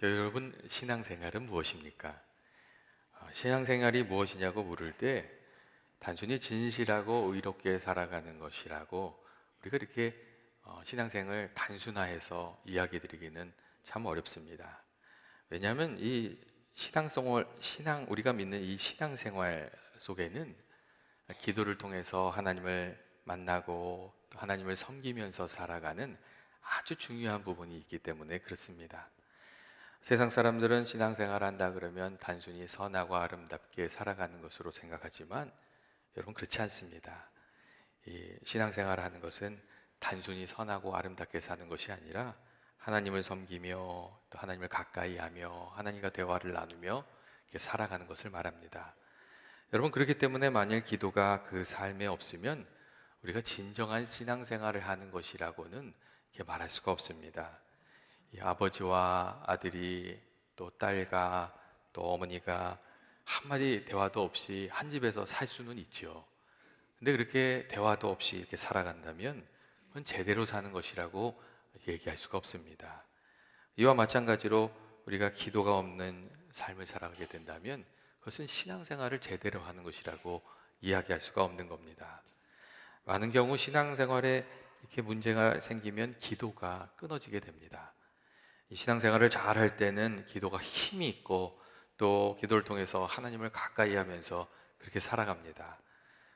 여러분, 신앙생활은 무엇입니까? 신앙생활이 무엇이냐고 물을 때 단순히 진실하고 의롭게 살아가는 것이라고 우리가 이렇게 신앙생활을 단순화해서 이야기 드리기는 참 어렵습니다. 왜냐하면 이 우리가 믿는 이 신앙생활 속에는 기도를 통해서 하나님을 만나고 또 하나님을 섬기면서 살아가는 아주 중요한 부분이 있기 때문에 그렇습니다. 세상 사람들은 신앙생활 한다 그러면 단순히 선하고 아름답게 살아가는 것으로 생각하지만 여러분, 그렇지 않습니다. 이 신앙생활 하는 것은 단순히 선하고 아름답게 사는 것이 아니라 하나님을 섬기며 또 하나님을 가까이 하며 하나님과 대화를 나누며 이렇게 살아가는 것을 말합니다. 여러분, 그렇기 때문에 만일 기도가 그 삶에 없으면 우리가 진정한 신앙생활을 하는 것이라고는 이렇게 말할 수가 없습니다. 이 아버지와 아들이 또 딸과 또 어머니가 한마디 대화도 없이 한 집에서 살 수는 있죠. 근데 그렇게 대화도 없이 이렇게 살아간다면 그건 제대로 사는 것이라고 얘기할 수가 없습니다. 이와 마찬가지로 우리가 기도가 없는 삶을 살아가게 된다면 그것은 신앙생활을 제대로 하는 것이라고 이야기할 수가 없는 겁니다. 많은 경우 신앙생활에 이렇게 문제가 생기면 기도가 끊어지게 됩니다. 이 신앙생활을 잘 할 때는 기도가 힘이 있고 또 기도를 통해서 하나님을 가까이 하면서 그렇게 살아갑니다.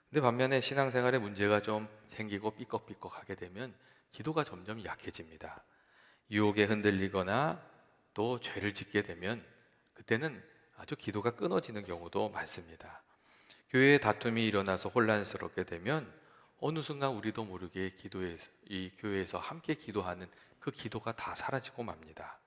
근데 반면에 신앙생활에 문제가 좀 생기고 삐걱삐걱하게 되면 기도가 점점 약해집니다. 유혹에 흔들리거나 또 죄를 짓게 되면 그때는 아주 기도가 끊어지는 경우도 많습니다. 교회에 다툼이 일어나서 혼란스럽게 되면 어느 순간 우리도 모르게 이 교회에서 함께 기도하는 그 기도가 다 사라지고 맙니다.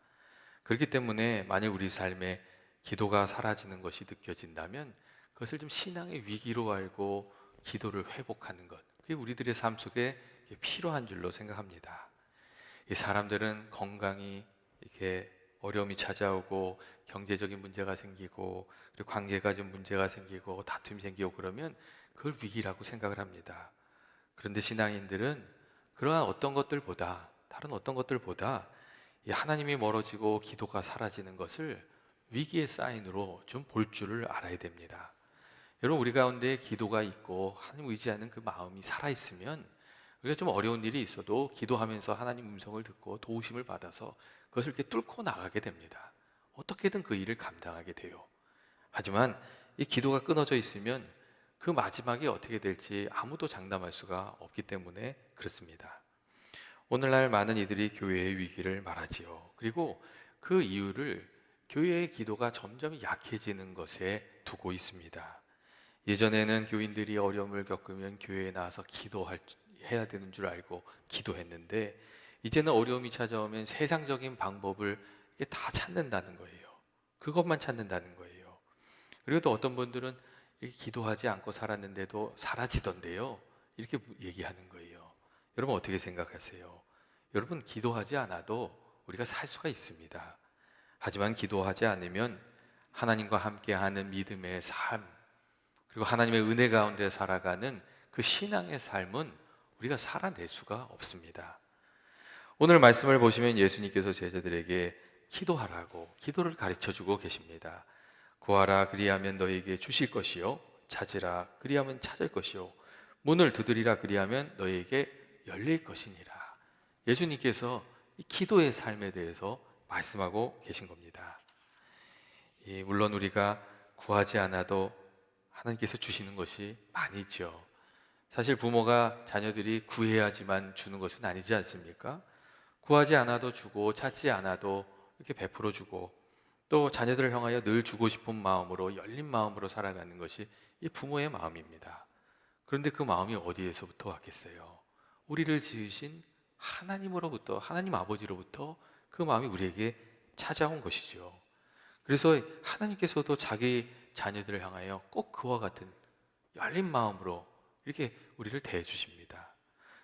그렇기 때문에 만일 우리 삶에 기도가 사라지는 것이 느껴진다면 그것을 좀 신앙의 위기로 알고 기도를 회복하는 것, 그게 우리들의 삶 속에 필요한 줄로 생각합니다. 이 사람들은 건강이 이렇게 어려움이 찾아오고 경제적인 문제가 생기고 그리고 관계가 좀 문제가 생기고 다툼이 생기고 그러면 그걸 위기라고 생각을 합니다. 그런데 신앙인들은 그러한 다른 어떤 것들보다 이 하나님이 멀어지고 기도가 사라지는 것을 위기의 사인으로 좀 볼 줄을 알아야 됩니다. 여러분, 우리 가운데 기도가 있고 하나님 의지하는 그 마음이 살아있으면 우리가 좀 어려운 일이 있어도 기도하면서 하나님 음성을 듣고 도우심을 받아서 그것을 이렇게 뚫고 나가게 됩니다. 어떻게든 그 일을 감당하게 돼요. 하지만 이 기도가 끊어져 있으면 그 마지막이 어떻게 될지 아무도 장담할 수가 없기 때문에 그렇습니다. 오늘날 많은 이들이 교회의 위기를 말하지요. 그리고 그 이유를 교회의 기도가 점점 약해지는 것에 두고 있습니다. 예전에는 교인들이 어려움을 겪으면 교회에 나와서 해야 되는 줄 알고 기도했는데 이제는 어려움이 찾아오면 세상적인 방법을 이렇게 다 찾는다는 거예요. 그것만 찾는다는 거예요. 그리고 또 어떤 분들은 이렇게 기도하지 않고 살았는데도 사라지던데요, 이렇게 얘기하는 거예요. 여러분, 어떻게 생각하세요? 여러분, 기도하지 않아도 우리가 살 수가 있습니다. 하지만 기도하지 않으면 하나님과 함께하는 믿음의 삶, 그리고 하나님의 은혜 가운데 살아가는 그 신앙의 삶은 우리가 살아낼 수가 없습니다. 오늘 말씀을 보시면 예수님께서 제자들에게 기도하라고 기도를 가르쳐주고 계십니다. 구하라 그리하면 너에게 주실 것이요, 찾으라 그리하면 찾을 것이요, 문을 두드리라 그리하면 너에게 열릴 것이니라. 예수님께서 이 기도의 삶에 대해서 말씀하고 계신 겁니다. 물론 우리가 구하지 않아도 하나님께서 주시는 것이 많이 있죠. 사실 부모가 자녀들이 구해야지만 주는 것은 아니지 않습니까? 구하지 않아도 주고 찾지 않아도 이렇게 베풀어 주고 또 자녀들을 향하여 늘 주고 싶은 마음으로 열린 마음으로 살아가는 것이 이 부모의 마음입니다. 그런데 그 마음이 어디에서부터 왔겠어요? 우리를 지으신 하나님 아버지로부터 그 마음이 우리에게 찾아온 것이죠. 그래서 하나님께서도 자기 자녀들을 향하여 꼭 그와 같은 열린 마음으로 이렇게 우리를 대해 주십니다.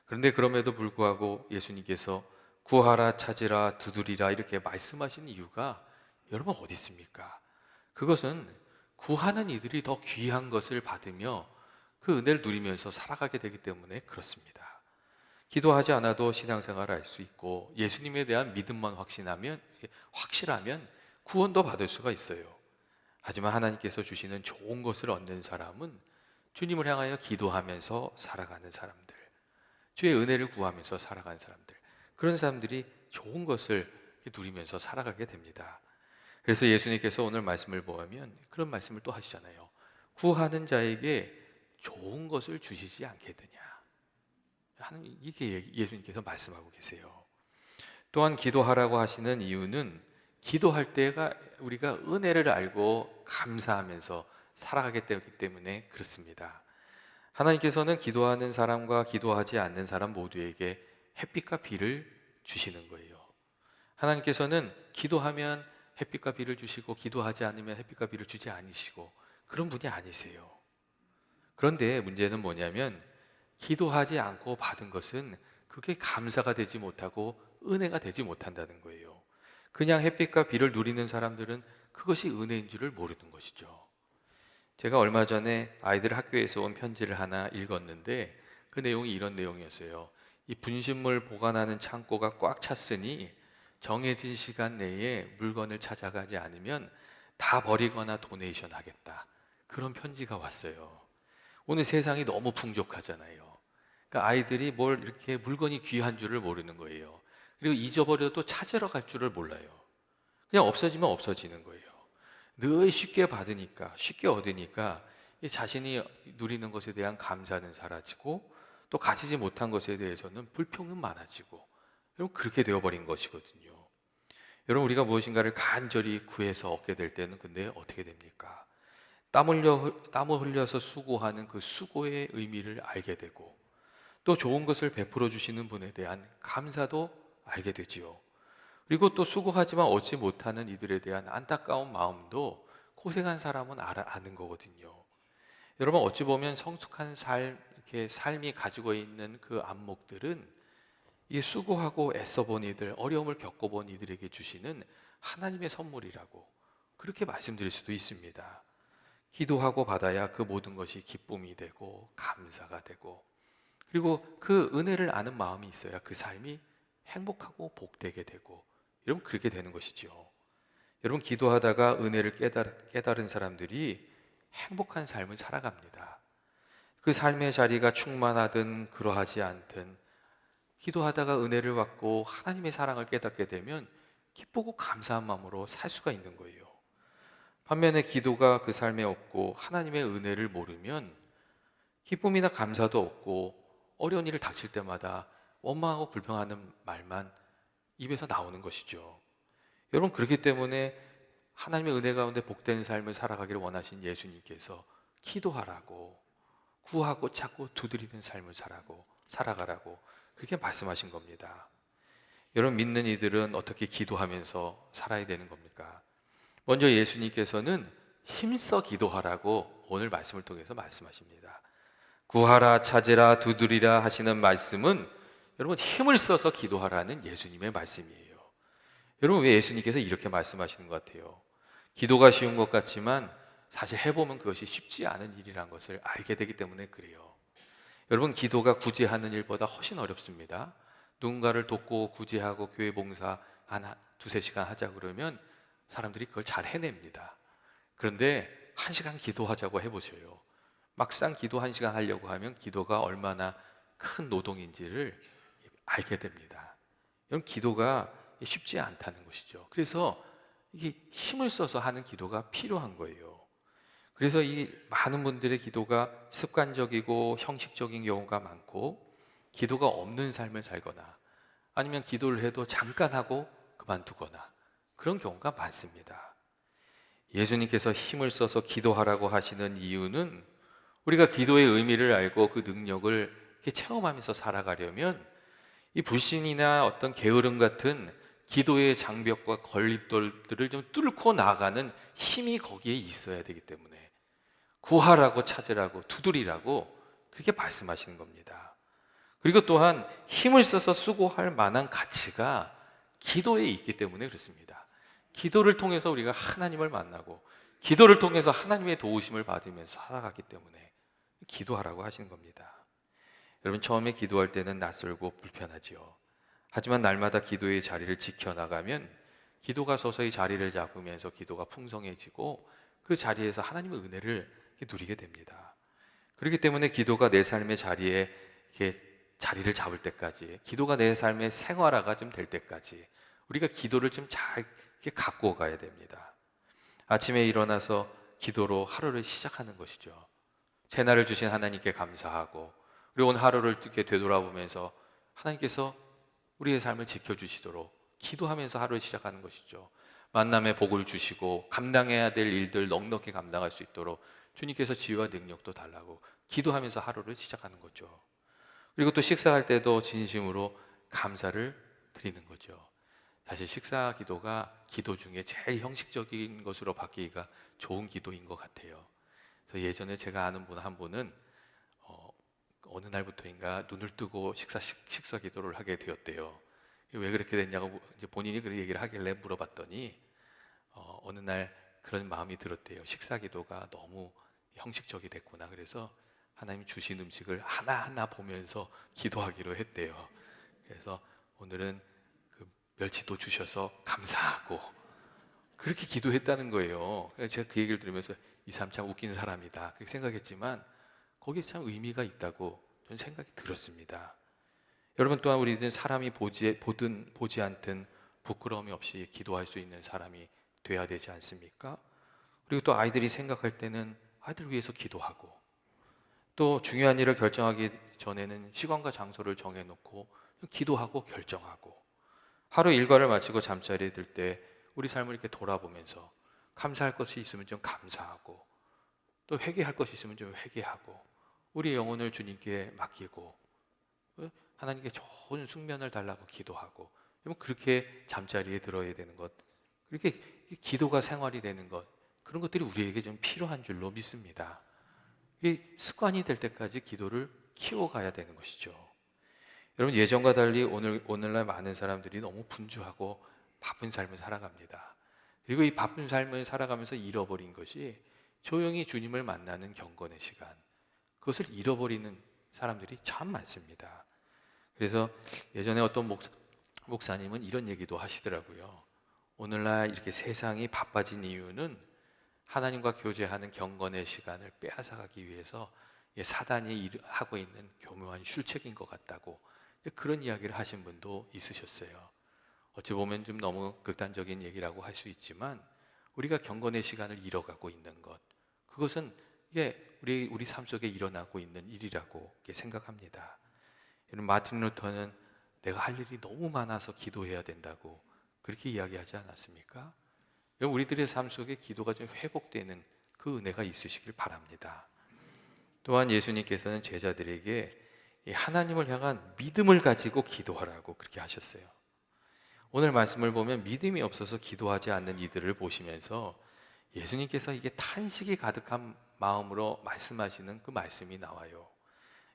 그런데 그럼에도 불구하고 예수님께서 구하라 찾으라 두드리라 이렇게 말씀하신 이유가 여러분 어디 있습니까? 그것은 구하는 이들이 더 귀한 것을 받으며 그 은혜를 누리면서 살아가게 되기 때문에 그렇습니다. 기도하지 않아도 신앙생활을 할 수 있고 예수님에 대한 믿음만 확실하면 구원도 받을 수가 있어요. 하지만 하나님께서 주시는 좋은 것을 얻는 사람은 주님을 향하여 기도하면서 살아가는 사람들, 주의 은혜를 구하면서 살아가는 사람들, 그런 사람들이 좋은 것을 누리면서 살아가게 됩니다. 그래서 예수님께서 오늘 말씀을 보면 그런 말씀을 또 하시잖아요. 구하는 자에게 좋은 것을 주시지 않겠느냐 하는, 이게 예수님께서 말씀하고 계세요. 또한 기도하라고 하시는 이유는 기도할 때가 우리가 은혜를 알고 감사하면서 살아가기 때문에 그렇습니다. 하나님께서는 기도하는 사람과 기도하지 않는 사람 모두에게 햇빛과 비를 주시는 거예요. 하나님께서는 기도하면 햇빛과 비를 주시고 기도하지 않으면 햇빛과 비를 주지 않으시고 그런 분이 아니세요. 그런데 문제는 뭐냐면 기도하지 않고 받은 것은 그게 감사가 되지 못하고 은혜가 되지 못한다는 거예요. 그냥 햇빛과 비를 누리는 사람들은 그것이 은혜인 줄을 모르는 것이죠. 제가 얼마 전에 아이들 학교에서 온 편지를 하나 읽었는데 그 내용이 이런 내용이었어요. 이 분식물 보관하는 창고가 꽉 찼으니 정해진 시간 내에 물건을 찾아가지 않으면 다 버리거나 도네이션 하겠다. 그런 편지가 왔어요. 오늘 세상이 너무 풍족하잖아요. 그러니까 아이들이 뭘 이렇게 물건이 귀한 줄을 모르는 거예요. 그리고 잊어버려도 찾으러 갈 줄을 몰라요. 그냥 없어지면 없어지는 거예요. 늘 쉽게 받으니까, 쉽게 얻으니까 이 자신이 누리는 것에 대한 감사는 사라지고 또 가지지 못한 것에 대해서는 불평은 많아지고, 여러분 그렇게 되어버린 것이거든요. 여러분 우리가 무엇인가를 간절히 구해서 얻게 될 때는 근데 어떻게 됩니까? 땀을 흘려서 수고하는 그 수고의 의미를 알게 되고 또 좋은 것을 베풀어 주시는 분에 대한 감사도 알게 되지요. 그리고 또 수고하지만 얻지 못하는 이들에 대한 안타까운 마음도 고생한 사람은 아는 거거든요. 여러분 어찌 보면 성숙한 이렇게 삶이 가지고 있는 그 안목들은 이 수고하고 애써본 이들, 어려움을 겪어본 이들에게 주시는 하나님의 선물이라고 그렇게 말씀드릴 수도 있습니다. 기도하고 받아야 그 모든 것이 기쁨이 되고 감사가 되고 그리고 그 은혜를 아는 마음이 있어야 그 삶이 행복하고 복되게 되고 여러분 그렇게 되는 것이죠. 여러분 기도하다가 은혜를 깨달은 사람들이 행복한 삶을 살아갑니다. 그 삶의 자리가 충만하든 그러하지 않든 기도하다가 은혜를 받고 하나님의 사랑을 깨닫게 되면 기쁘고 감사한 마음으로 살 수가 있는 거예요. 반면에 기도가 그 삶에 없고 하나님의 은혜를 모르면 기쁨이나 감사도 없고 어려운 일을 닥칠 때마다 원망하고 불평하는 말만 입에서 나오는 것이죠. 여러분 그렇기 때문에 하나님의 은혜 가운데 복된 삶을 살아가기를 원하신 예수님께서 기도하라고 구하고 찾고 두드리는 삶을 살아가라고 그렇게 말씀하신 겁니다. 여러분 믿는 이들은 어떻게 기도하면서 살아야 되는 겁니까? 먼저 예수님께서는 힘써 기도하라고 오늘 말씀을 통해서 말씀하십니다. 구하라 찾으라 두드리라 하시는 말씀은 여러분 힘을 써서 기도하라는 예수님의 말씀이에요. 여러분 왜 예수님께서 이렇게 말씀하시는 것 같아요? 기도가 쉬운 것 같지만 사실 해보면 그것이 쉽지 않은 일이라는 것을 알게 되기 때문에 그래요. 여러분 기도가 구제하는 일보다 훨씬 어렵습니다. 누군가를 돕고 구제하고 교회 봉사 한 두세 시간 하자 그러면 사람들이 그걸 잘 해냅니다. 그런데 1시간 기도하자고 해보세요. 막상 기도 1시간 하려고 하면 기도가 얼마나 큰 노동인지를 알게 됩니다. 여러분 기도가 쉽지 않다는 것이죠. 그래서 이게 힘을 써서 하는 기도가 필요한 거예요. 그래서 이 많은 분들의 기도가 습관적이고 형식적인 경우가 많고 기도가 없는 삶을 살거나 아니면 기도를 해도 잠깐 하고 그만두거나 그런 경우가 많습니다. 예수님께서 힘을 써서 기도하라고 하시는 이유는 우리가 기도의 의미를 알고 그 능력을 이렇게 체험하면서 살아가려면 이 불신이나 어떤 게으름 같은 기도의 장벽과 걸림돌들을 좀 뚫고 나아가는 힘이 거기에 있어야 되기 때문에 구하라고 찾으라고 두드리라고 그렇게 말씀하시는 겁니다. 그리고 또한 힘을 써서 수고할 만한 가치가 기도에 있기 때문에 그렇습니다. 기도를 통해서 우리가 하나님을 만나고 기도를 통해서 하나님의 도우심을 받으면서 살아가기 때문에 기도하라고 하시는 겁니다. 여러분 처음에 기도할 때는 낯설고 불편하지요. 하지만 날마다 기도의 자리를 지켜나가면 기도가 서서히 자리를 잡으면서 기도가 풍성해지고 그 자리에서 하나님의 은혜를 누리게 됩니다. 그렇기 때문에 기도가 내 삶의 자리에 이렇게 자리를 잡을 때까지, 기도가 내 삶의 생활화가 좀 될 때까지 우리가 기도를 좀 잘 갖고 가야 됩니다. 아침에 일어나서 기도로 하루를 시작하는 것이죠. 새날을 주신 하나님께 감사하고, 그리고 오늘 하루를 이렇게 되돌아보면서 하나님께서 우리의 삶을 지켜주시도록 기도하면서 하루를 시작하는 것이죠. 만남의 복을 주시고 감당해야 될 일들 넉넉히 감당할 수 있도록 주님께서 지혜와 능력도 달라고 기도하면서 하루를 시작하는 거죠. 그리고 또 식사할 때도 진심으로 감사를 드리는 거죠. 사실 식사 기도가 기도 중에 제일 형식적인 것으로 바뀌기가 좋은 기도인 것 같아요. 그래서 예전에 제가 아는 분 한 분은 어느 날부터인가 눈을 뜨고 식사 기도를 하게 되었대요. 왜 그렇게 됐냐고 이제 본인이 그렇게 얘기를 하길래 물어봤더니 어느 날 그런 마음이 들었대요. 식사 기도가 너무 형식적이 됐구나. 그래서 하나님 주신 음식을 하나하나 보면서 기도하기로 했대요. 그래서 오늘은 그 멸치도 주셔서 감사하고 그렇게 기도했다는 거예요. 그래서 제가 그 얘기를 들으면서 이 사람 참 웃긴 사람이다 그렇게 생각했지만 거기에 참 의미가 있다고 저는 생각이 들었습니다. 여러분 또한 우리는 사람이 보든 보지 않든 부끄러움이 없이 기도할 수 있는 사람이 돼야 되지 않습니까? 그리고 또 아이들이 생각할 때는 아이들 위해서 기도하고, 또 중요한 일을 결정하기 전에는 시간과 장소를 정해놓고 기도하고 결정하고, 하루 일과를 마치고 잠자리에 들 때 우리 삶을 이렇게 돌아보면서 감사할 것이 있으면 좀 감사하고, 또 회개할 것이 있으면 좀 회개하고, 우리의 영혼을 주님께 맡기고 하나님께 좋은 숙면을 달라고 기도하고, 그렇게 잠자리에 들어야 되는 것, 그렇게 기도가 생활이 되는 것, 그런 것들이 우리에게 좀 필요한 줄로 믿습니다. 이게 습관이 될 때까지 기도를 키워가야 되는 것이죠. 여러분, 예전과 달리 오늘날 많은 사람들이 너무 분주하고 바쁜 삶을 살아갑니다. 그리고 이 바쁜 삶을 살아가면서 잃어버린 것이 조용히 주님을 만나는 경건의 시간, 그것을 잃어버리는 사람들이 참 많습니다. 그래서 예전에 어떤 목사님은 이런 얘기도 하시더라고요. 오늘날 이렇게 세상이 바빠진 이유는 하나님과 교제하는 경건의 시간을 빼앗아가기 위해서 사단이 하고 있는 교묘한 술책인 것 같다고, 그런 이야기를 하신 분도 있으셨어요. 어찌 보면 좀 너무 극단적인 얘기라고 할 수 있지만 우리가 경건의 시간을 잃어가고 있는 것, 그것은 이게 우리 삶 속에 일어나고 있는 일이라고 생각합니다. 마틴 루터는 내가 할 일이 너무 많아서 기도해야 된다고 그렇게 이야기하지 않았습니까? 우리들의 삶 속에 기도가 좀 회복되는 그 은혜가 있으시길 바랍니다. 또한 예수님께서는 제자들에게 하나님을 향한 믿음을 가지고 기도하라고 그렇게 하셨어요. 오늘 말씀을 보면 믿음이 없어서 기도하지 않는 이들을 보시면서 예수님께서 이게 탄식이 가득한 마음으로 말씀하시는 그 말씀이 나와요.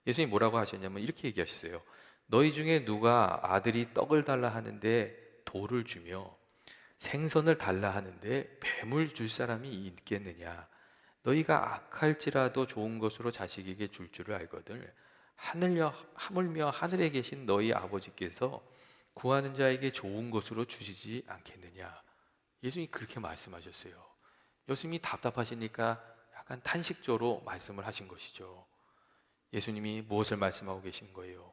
예수님이 뭐라고 하셨냐면 이렇게 얘기하셨어요. 너희 중에 누가 아들이 떡을 달라 하는데 돌을 주며 생선을 달라 하는데 뱀을 줄 사람이 있겠느냐? 너희가 악할지라도 좋은 것으로 자식에게 줄 줄을 알거든 하물며 하늘에 계신 너희 아버지께서 구하는 자에게 좋은 것으로 주시지 않겠느냐? 예수님이 그렇게 말씀하셨어요. 예수님이 답답하시니까 약간 탄식조로 말씀을 하신 것이죠. 예수님이 무엇을 말씀하고 계신 거예요?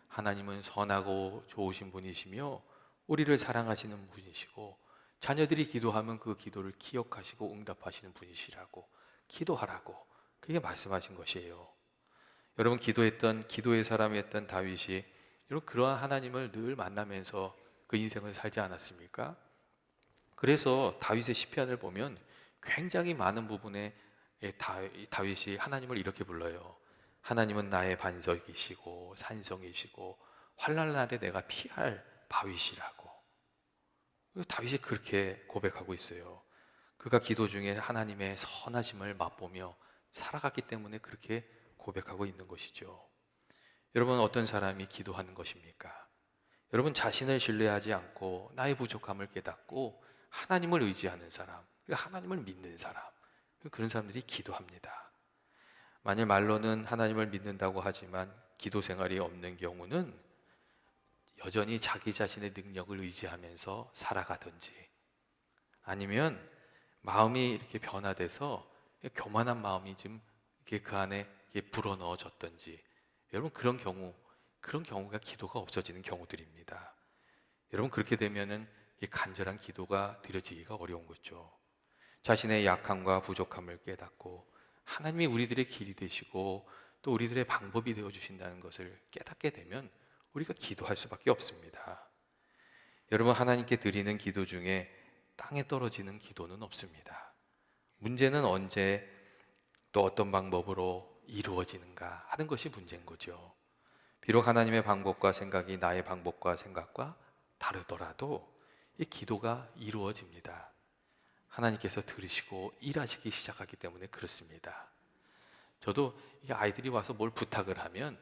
하나님은 선하고 좋으신 분이시며 우리를 사랑하시는 분이시고 자녀들이 기도하면 그 기도를 기억하시고 응답하시는 분이시라고, 기도하라고 그게 말씀하신 것이에요. 여러분, 기도의 사람이었던 다윗이 여러분 그러한 하나님을 늘 만나면서 그 인생을 살지 않았습니까? 그래서 다윗의 시편을 보면 굉장히 많은 부분에 다윗이 하나님을 이렇게 불러요. 하나님은 나의 반석이시고 산성이시고 환난 날에 내가 피할 바위시라고. 다윗이 그렇게 고백하고 있어요. 그가 기도 중에 하나님의 선하심을 맛보며 살아갔기 때문에 그렇게 고백하고 있는 것이죠. 여러분, 어떤 사람이 기도하는 것입니까? 여러분, 자신을 신뢰하지 않고 나의 부족함을 깨닫고 하나님을 의지하는 사람, 하나님을 믿는 사람, 그런 사람들이 기도합니다. 만일 말로는 하나님을 믿는다고 하지만 기도 생활이 없는 경우는 여전히 자기 자신의 능력을 의지하면서 살아가든지 아니면 마음이 이렇게 변화돼서 교만한 마음이 좀 이렇게 그 안에 이렇게 불어넣어졌던지, 여러분 그런 경우가 기도가 없어지는 경우들입니다. 여러분 그렇게 되면은 이 간절한 기도가 드려지기가 어려운 거죠. 자신의 약함과 부족함을 깨닫고 하나님이 우리들의 길이 되시고 또 우리들의 방법이 되어 주신다는 것을 깨닫게 되면 우리가 기도할 수밖에 없습니다. 여러분 하나님께 드리는 기도 중에 땅에 떨어지는 기도는 없습니다. 문제는 언제 또 어떤 방법으로 이루어지는가 하는 것이 문제인 거죠. 비록 하나님의 방법과 생각이 나의 방법과 생각과 다르더라도 이 기도가 이루어집니다. 하나님께서 들으시고 일하시기 시작하기 때문에 그렇습니다. 저도 이게 아이들이 와서 뭘 부탁을 하면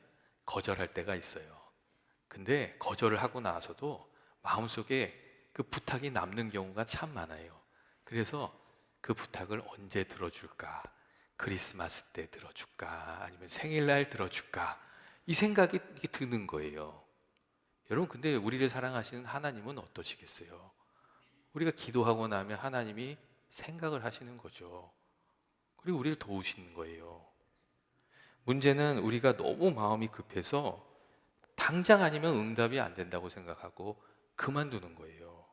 거절할 때가 있어요. 근데 거절을 하고 나서도 마음속에 그 부탁이 남는 경우가 참 많아요. 그래서 그 부탁을 언제 들어줄까? 크리스마스 때 들어줄까? 아니면 생일날 들어줄까? 이 생각이 이렇게 드는 거예요. 여러분, 근데 우리를 사랑하시는 하나님은 어떠시겠어요? 우리가 기도하고 나면 하나님이 생각을 하시는 거죠. 그리고 우리를 도우시는 거예요. 문제는 우리가 너무 마음이 급해서 당장 아니면 응답이 안 된다고 생각하고 그만두는 거예요.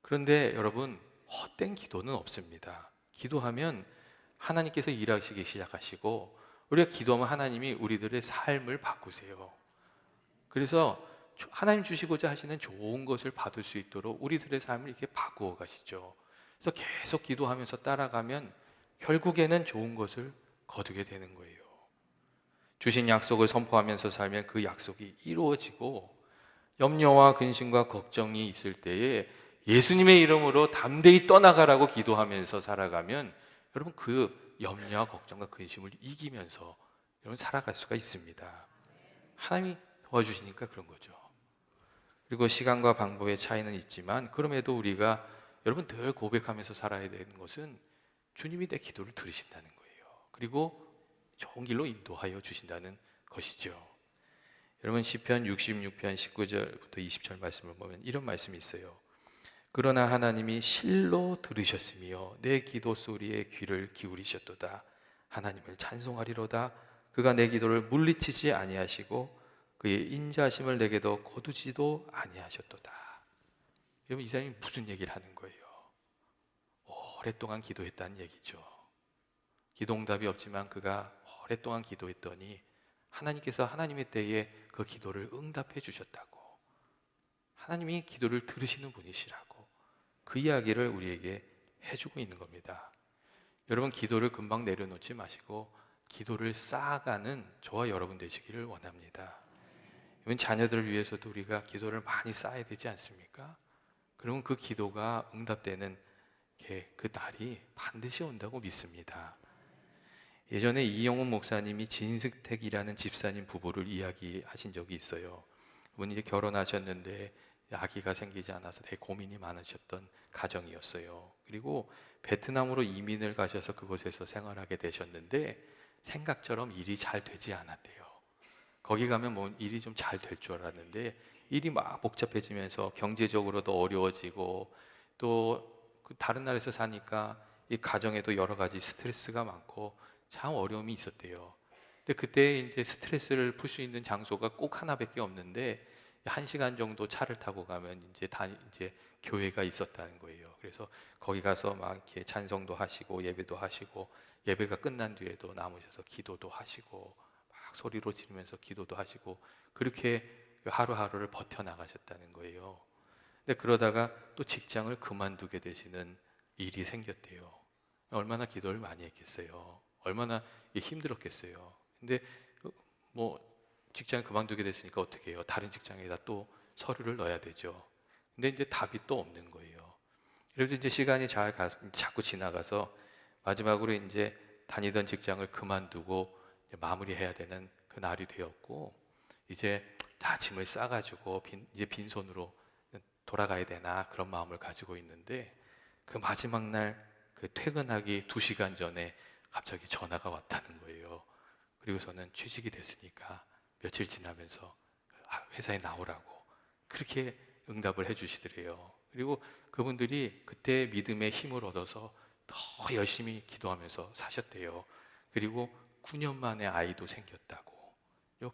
그런데 여러분, 헛된 기도는 없습니다. 기도하면 하나님께서 일하시기 시작하시고 우리가 기도하면 하나님이 우리들의 삶을 바꾸세요. 그래서 하나님 주시고자 하시는 좋은 것을 받을 수 있도록 우리들의 삶을 이렇게 바꾸어 가시죠. 그래서 계속 기도하면서 따라가면 결국에는 좋은 것을 거두게 되는 거예요. 주신 약속을 선포하면서 살면 그 약속이 이루어지고 염려와 근심과 걱정이 있을 때에 예수님의 이름으로 담대히 떠나가라고 기도하면서 살아가면 여러분 그 염려와 걱정과 근심을 이기면서 여러분 살아갈 수가 있습니다. 하나님이 도와주시니까 그런 거죠. 그리고 시간과 방법의 차이는 있지만 그럼에도 우리가 여러분 늘 고백하면서 살아야 되는 것은 주님이 내 기도를 들으신다는 거예요. 그리고 좋은 길로 인도하여 주신다는 것이죠. 여러분 시편 66편 19절부터 20절 말씀을 보면 이런 말씀이 있어요. 그러나 하나님이 실로 들으셨으며 내 기도 소리에 귀를 기울이셨도다. 하나님을 찬송하리로다. 그가 내 기도를 물리치지 아니하시고 그의 인자하심을 내게도 거두지도 아니하셨도다. 여러분 이 사람이 무슨 얘기를 하는 거예요? 오랫동안 기도했다는 얘기죠. 기도응답이 없지만 그가 오랫동안 기도했더니 하나님께서 하나님의 때에 그 기도를 응답해 주셨다고. 하나님이 기도를 들으시는 분이시라고 그 이야기를 우리에게 해주고 있는 겁니다. 여러분 기도를 금방 내려놓지 마시고 기도를 쌓아가는 저와 여러분 되시기를 원합니다. 이번 자녀들을 위해서도 우리가 기도를 많이 쌓아야 되지 않습니까? 그러면 그 기도가 응답되는 그 날이 반드시 온다고 믿습니다. 예전에 이영훈 목사님이 진승택이라는 집사님 부부를 이야기하신 적이 있어요. 그분이 이제 결혼하셨는데 아기가 생기지 않아서 되게 고민이 많으셨던 가정이었어요. 그리고 베트남으로 이민을 가셔서 그곳에서 생활하게 되셨는데 생각처럼 일이 잘 되지 않았대요. 거기 가면 뭐 일이 좀 잘 될 줄 알았는데 일이 막 복잡해지면서 경제적으로도 어려워지고 또 그 다른 나라에서 사니까 이 가정에도 여러 가지 스트레스가 많고 참 어려움이 있었대요. 근데 그때 이제 스트레스를 풀 수 있는 장소가 꼭 하나밖에 없는데 1시간 정도 차를 타고 가면 이제 교회가 있었다는 거예요. 그래서 거기 가서 막 이렇게 찬송도 하시고 예배도 하시고 예배가 끝난 뒤에도 남으셔서 기도도 하시고 막 소리로 지르면서 기도도 하시고 그렇게 하루하루를 버텨 나가셨다는 거예요. 근데 그러다가 또 직장을 그만두게 되시는 일이 생겼대요. 얼마나 기도를 많이 했겠어요. 얼마나 힘들었겠어요. 근데 뭐 직장을 그만두게 됐으니까 어떻게 해요? 다른 직장에다 또 서류를 넣어야 되죠. 근데 이제 답이 또 없는 거예요. 그래도 이제 시간이 자꾸 지나가서 마지막으로 이제 다니던 직장을 그만두고 이제 마무리해야 되는 그 날이 되었고 이제 다 짐을 싸가지고 이제 빈손으로 돌아가야 되나 그런 마음을 가지고 있는데 그 마지막 날 그 퇴근하기 2시간 전에 갑자기 전화가 왔다는 거예요. 그리고서는 취직이 됐으니까 며칠 지나면서 회사에 나오라고 그렇게 응답을 해주시더래요. 그리고 그분들이 그때 믿음의 힘을 얻어서 더 열심히 기도하면서 사셨대요. 그리고 9년 만에 아이도 생겼다고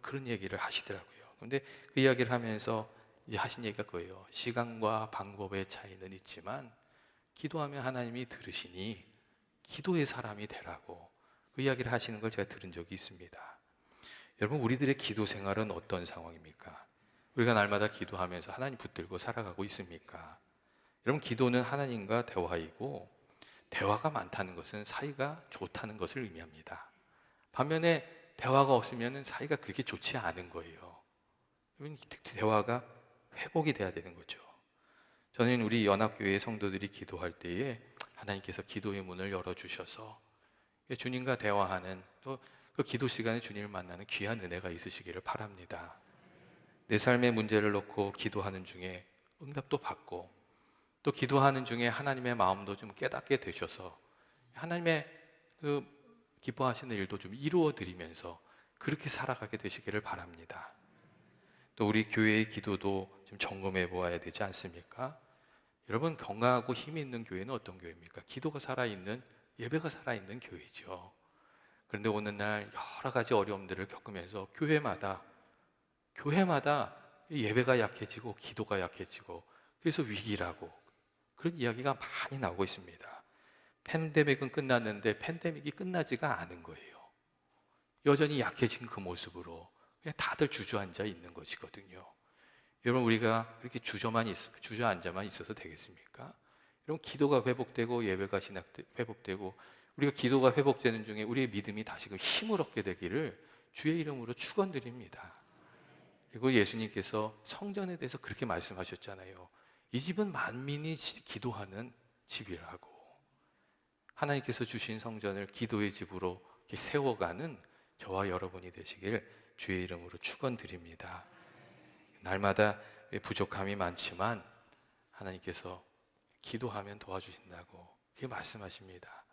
그런 얘기를 하시더라고요. 근데 그 이야기를 하면서 하신 얘기가 그거예요. 시간과 방법의 차이는 있지만 기도하면 하나님이 들으시니 기도의 사람이 되라고 그 이야기를 하시는 걸 제가 들은 적이 있습니다. 여러분, 우리들의 기도 생활은 어떤 상황입니까? 우리가 날마다 기도하면서 하나님 붙들고 살아가고 있습니까? 여러분, 기도는 하나님과 대화이고 대화가 많다는 것은 사이가 좋다는 것을 의미합니다. 반면에 대화가 없으면 사이가 그렇게 좋지 않은 거예요. 대화가 회복이 돼야 되는 거죠. 저는 우리 연합교회 성도들이 기도할 때에 하나님께서 기도의 문을 열어주셔서 주님과 대화하는 또 그 기도 시간에 주님을 만나는 귀한 은혜가 있으시기를 바랍니다. 내 삶의 문제를 놓고 기도하는 중에 응답도 받고 또 기도하는 중에 하나님의 마음도 좀 깨닫게 되셔서 하나님의 그 기뻐하시는 일도 좀 이루어 드리면서 그렇게 살아가게 되시기를 바랍니다. 또 우리 교회의 기도도 좀 점검해 보아야 되지 않습니까? 여러분, 건강하고 힘이 있는 교회는 어떤 교회입니까? 기도가 살아있는, 예배가 살아있는 교회죠. 그런데 어느 날 여러 가지 어려움들을 겪으면서 교회마다 예배가 약해지고 기도가 약해지고 그래서 위기라고 그런 이야기가 많이 나오고 있습니다. 팬데믹은 끝났는데 팬데믹이 끝나지가 않은 거예요. 여전히 약해진 그 모습으로 그냥 다들 주저앉아 있는 것이거든요. 여러분, 우리가 이렇게 주저앉아만 있어서 되겠습니까? 여러분, 기도가 회복되고 예배가 회복되고 우리가 기도가 회복되는 중에 우리의 믿음이 다시금 힘을 얻게 되기를 주의 이름으로 축원드립니다. 그리고 예수님께서 성전에 대해서 그렇게 말씀하셨잖아요. 이 집은 만민이 기도하는 집이라고. 하나님께서 주신 성전을 기도의 집으로 세워가는 저와 여러분이 되시길 주의 이름으로 축원드립니다. 날마다 부족함이 많지만 하나님께서 기도하면 도와주신다고 그렇게 말씀하십니다.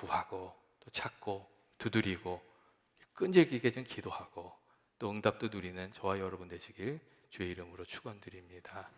구하고 또 찾고 두드리고 끈질기게 좀 기도하고 또 응답도 누리는 저와 여러분 되시길 주의 이름으로 축원드립니다.